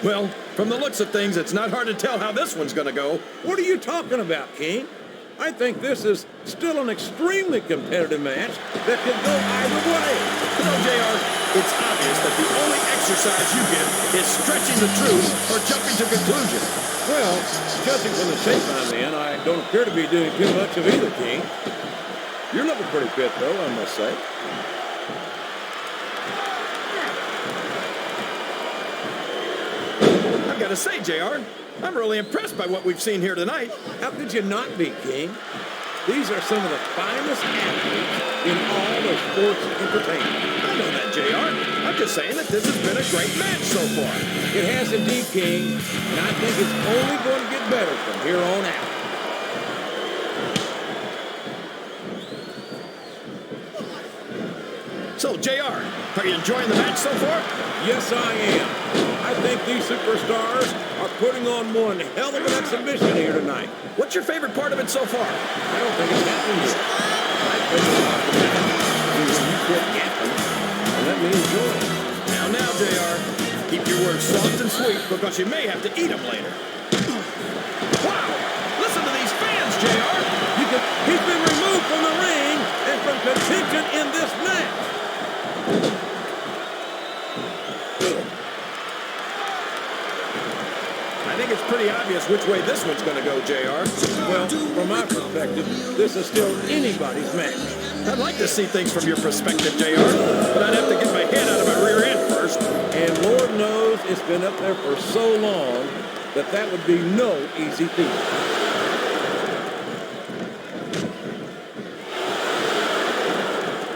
Well, from the looks of things, it's not hard to tell how this one's going to go. What are you talking about, King? I think this is still an extremely competitive match that could go either way. You know, JR, it's obvious that the only exercise you get is stretching the truth or jumping to conclusions. Well, judging from the shape I'm in, I don't appear to be doing too much of either, King. You're looking pretty fit, though, I must say. I've got to say, JR, I'm really impressed by what we've seen here tonight. How could you not be, King? These are some of the finest athletes in all of sports entertainment. I know that, JR. I'm just saying that this has been a great match so far. It has indeed, King, and I think it's only going to get better from here on out. So, JR, are you enjoying the match so far? Yes, I am. I think these superstars are putting on one hell of an exhibition here tonight. What's your favorite part of it so far? I don't think it's happening yet. My favorite part of it is when you quit yapping and let me enjoy it. Now, JR, keep your words soft and sweet because you may have to eat them later. Wow! Listen to these fans, JR! He's been removed from the ring and from contention in this match. I think it's pretty obvious which way this one's going to go, JR. Well, from my perspective, this is still anybody's match. I'd like to see things from your perspective, JR, but I'd have to get my head out of my rear end first. And Lord knows it's been up there for so long that that would be no easy feat.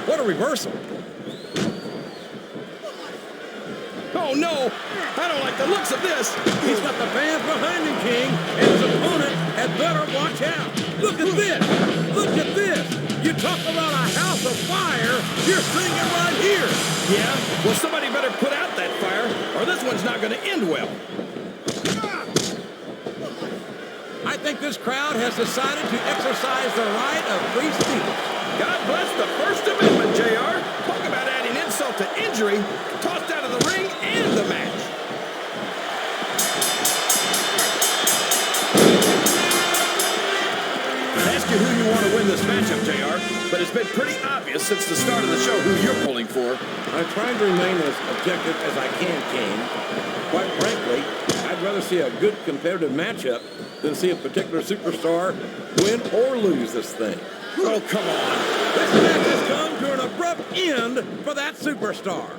What a reversal. Oh, no! I don't like the looks of this. He's got the fans behind him, King, and his opponent had better watch out. Look at this. Look at this. You talk about a house of fire, you're seeing it right here. Yeah? Well, somebody better put out that fire, or this one's not going to end well. I think this crowd has decided to exercise the right of free speech. God bless the First Amendment, JR. Talk about adding insult to injury. Tossed out of the ring and the match. I'd ask you who you want to win this matchup, JR, but it's been pretty obvious since the start of the show who you're pulling for. I'm trying to remain as objective as I can, King. Quite frankly, I'd rather see a good competitive matchup than see a particular superstar win or lose this thing. Oh, come on. This match has come to an abrupt end for that superstar.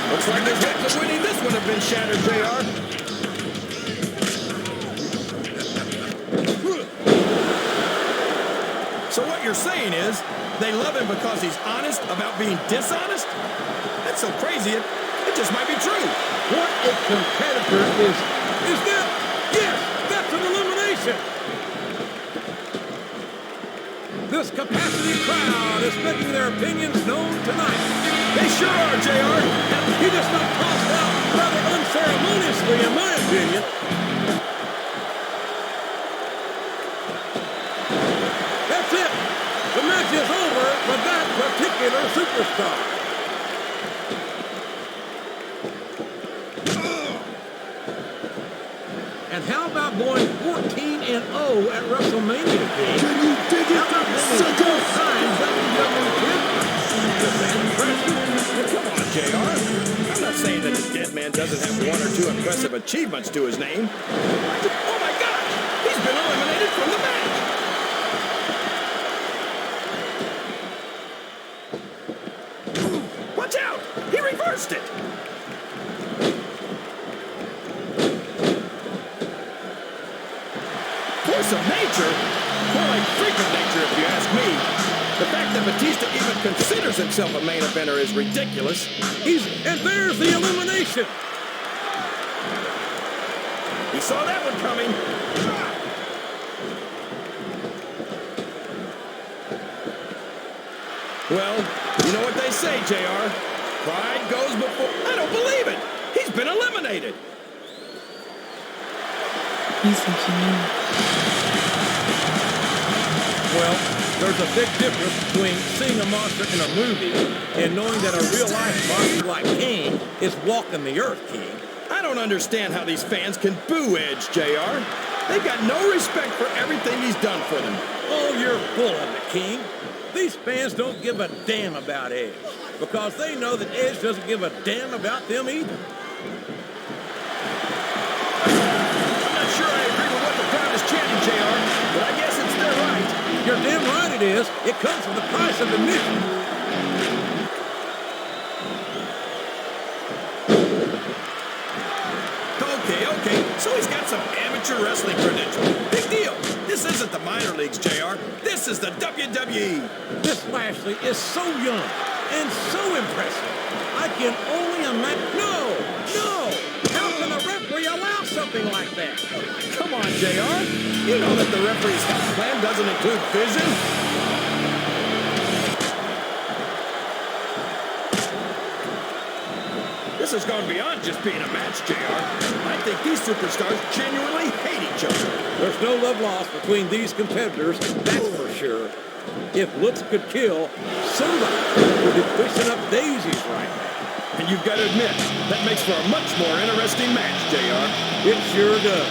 Looks like the hopes of winning this one have been shattered, JR. So what you're saying is they love him because he's honest about being dishonest? That's so crazy, it just might be true. What a competitor is that? Yes, that's an elimination. This capacity crowd is making their opinions known tonight. They sure are, JR. He just got tossed out rather unceremoniously, in my opinion. That's it. The match is over for that particular superstar. And how about going 14-0 at WrestleMania, King? Can you dig it, sucker? Come on, JR. I'm not saying that the dead man doesn't have one or two impressive achievements to his name. Oh, my gosh! He's been eliminated from the match! Watch out! He reversed it! Force of nature? More like freak of nature, if you ask me. The fact that Batista even considers himself a main eventer is ridiculous. And there's the elimination. He saw that one coming. Well, you know what they say, JR. Pride goes before... I don't believe it. He's been eliminated. You think you knew? Well, There's a big difference between seeing a monster in a movie and knowing that a real-life monster like Kane is walking the earth, King. I don't understand how these fans can boo Edge, JR. They've got no respect for everything he's done for them. Oh, you're full of it, King. These fans don't give a damn about Edge because they know that Edge doesn't give a damn about them either. I'm not sure I agree with what the crowd is chanting, JR, but I guess it's their right. You're damn right it is. It comes with the price of admission. Okay, so he's got some amateur wrestling credentials. Big deal. This isn't the minor leagues, JR. This is the WWE. This Lashley is so young and so impressive. I can only imagine. No! How can a referee allow something like that? Come on, JR. You know that the referee's health plan doesn't include vision. This has gone beyond just being a match, JR. I think these superstars genuinely hate each other. There's no love lost between these competitors, that's for sure. If looks could kill, somebody would be pushing up daisies right now. And you've got to admit, that makes for a much more interesting match, JR. It sure does.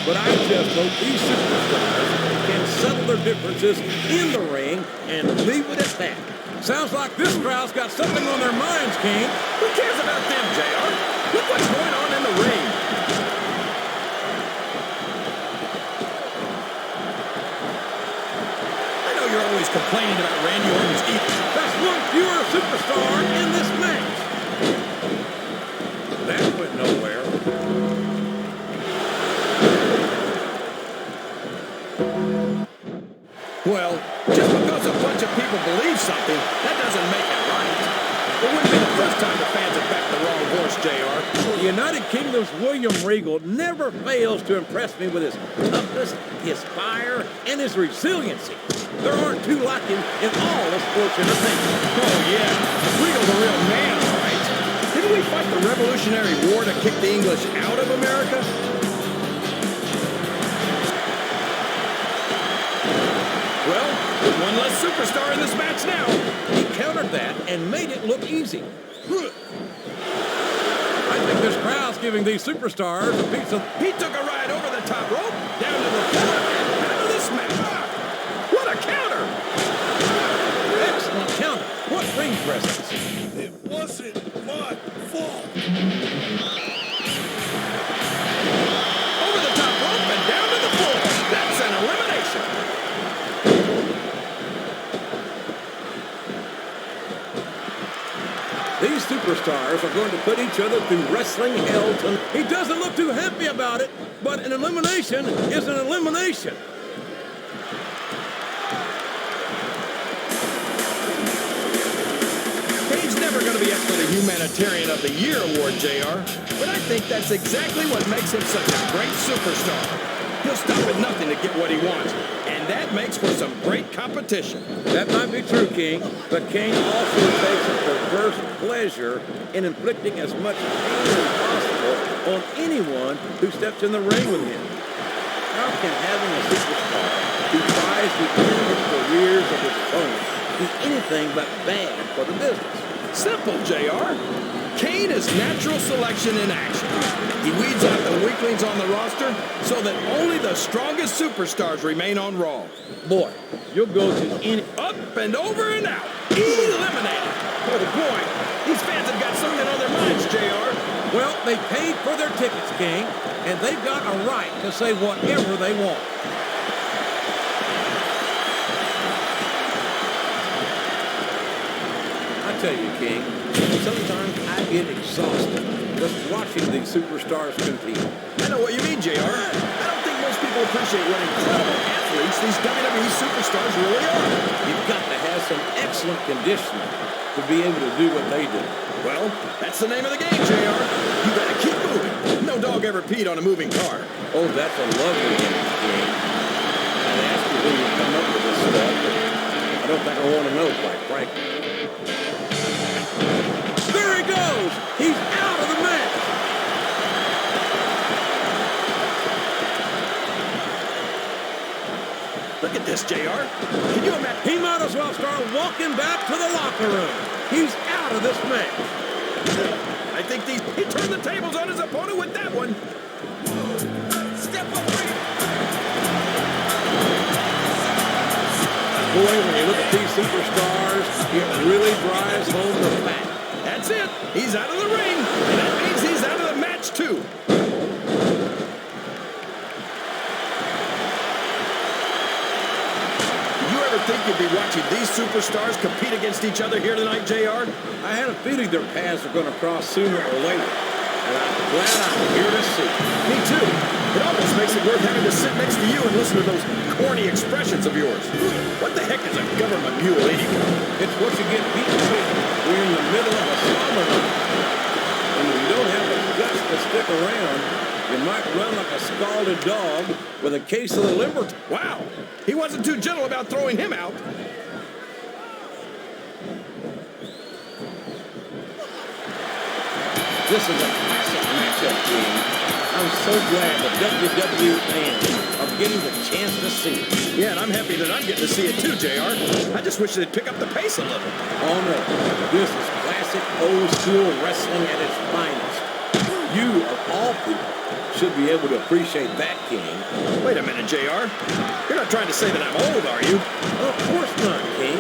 But I just hope these superstars can settle their differences in the ring and leave it at that. Sounds like this crowd's got something on their minds, King. Who cares about them, JR? Look what's going on in the ring. I know you're always complaining about Randy Orton's ego. That's one fewer superstar in this match. That went nowhere. Well, just because a bunch of people believe something, that doesn't make it right. It wouldn't be the first time the fans have backed the wrong horse, JR. The United Kingdom's William Regal never fails to impress me with his toughness, his fire, and his resiliency. There aren't two like him in all of sports entertainment. Oh, yeah. Regal's a real man, all right. Didn't we fight the Revolutionary War to kick the English out of America? Well, with one less superstar in this match now. He countered that and made it look easy. I think this crowd's giving these superstars a piece of... He took a ride over the top rope, down to the floor, and out of this match. What a counter! Excellent counter. What ring presence. It wasn't my fault. Over the top rope and down to the floor. That's an elimination. These superstars are going to put each other through wrestling hell tonight. He doesn't look too happy about it, but an elimination is an elimination. Kane's never going to be up for the Humanitarian of the Year award, JR. But I think that's exactly what makes him such a great superstar. He'll stop at nothing to get what he wants. And that makes for some great competition. That might be true, King, but Kane also takes a perverse pleasure in inflicting as much pain as possible on anyone who steps in the ring with him. How can having a superstar who tries to end the careers of his opponents be anything but bad for the business? Simple, JR. Kane is natural selection in action. He weeds out the weaklings on the roster so that only the strongest superstars remain on Raw. Boy, you'll go to any... Up and over and out. Eliminated. Oh, boy. These fans have got something on their minds, JR. Well, they paid for their tickets, King, and they've got a right to say whatever they want. I tell you, King, sometimes I get exhausted just watching these superstars compete. I know what you mean, JR. I don't think most people appreciate what incredible athletes these WWE superstars really are. You've got to have some excellent conditioning to be able to do what they do. Well, that's the name of the game, JR. You gotta keep moving. No dog ever peed on a moving car. Oh, that's a lovely image, King. I'd ask you who would come up with this stuff, but I don't think I want to know, quite frankly. There he goes! He's out of the match! The Look at this, JR. Can you imagine? He might as well start walking back to the locker room. He's out of this match. I think he turned the tables on his opponent with that one. Step up, Boy, when you look at these superstars, it really drives home the fact. That's it. He's out of the ring, and that means he's out of the match, too. Did you ever think you'd be watching these superstars compete against each other here tonight, JR? I had a feeling their paths are going to cross sooner or later, and I'm glad I'm here to see. Me too. It almost makes it worth having to sit next to you and listen to those corny expressions of yours. What the heck is a government mule anyway? It's what you get beaten with. We're in the middle of a summer run. And if you don't have the guts to stick around, you might run like a scalded dog with a case of the liver. Wow. He wasn't too gentle about throwing him out. This is a classic matchup, King. I'm so glad the WWE fans are getting the chance to see it. Yeah, and I'm happy that I'm getting to see it too, JR. I just wish they'd pick up the pace a little. Oh, no. This is classic old-school wrestling at its finest. You, of all people, should be able to appreciate that, King. Wait a minute, JR. You're not trying to say that I'm old, are you? Of course not, King.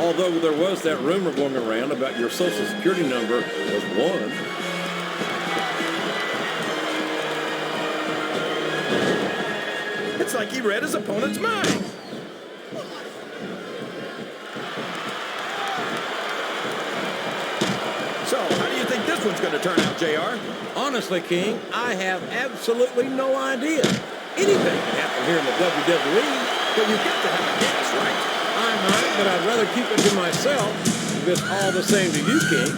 Although there was that rumor going around about your Social Security number was 1. It's like he read his opponent's mind. So, how do you think this one's going to turn out, JR? Honestly, King, I have absolutely no idea. Anything can happen here in the WWE. But you've got to have a guess, right? I might, but I'd rather keep it to myself if it's all the same to you, King.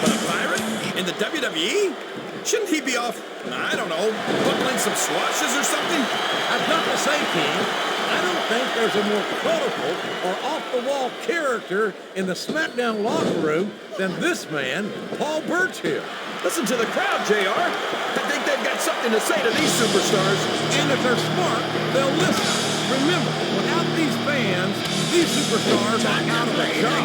But a pirate? In the WWE? Shouldn't he be off, I don't know, buckling some swashes or something? I've got to say, King, I don't think there's a more colorful or off-the-wall character in the SmackDown locker room than this man, Paul Burchill. Listen to the crowd, JR. I think they've got something to say to these superstars. And if they're smart, they'll listen. Remember, without these fans, these superstars are out of a job.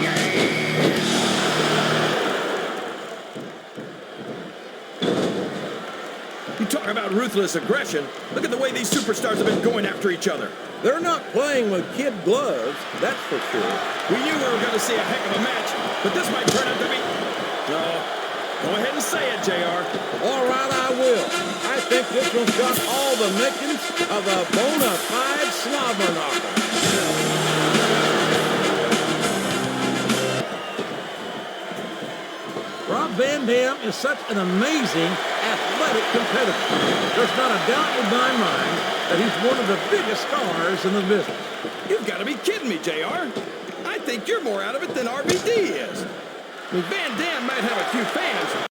You talk about ruthless aggression. Look at the way these superstars have been going after each other. They're not playing with kid gloves, that's for sure. We knew we were going to see a heck of a match, but this might turn out to be... No. Go ahead and say it, JR. All right, I will. I think this one's got all the makings of a bona fide slobber knocker. Rob Van Dam is such an amazing athletic competitor. There's not a doubt in my mind that he's one of the biggest stars in the business. You've got to be kidding me, JR. I think you're more out of it than RVD is. I mean, Van Dam might have a few fans,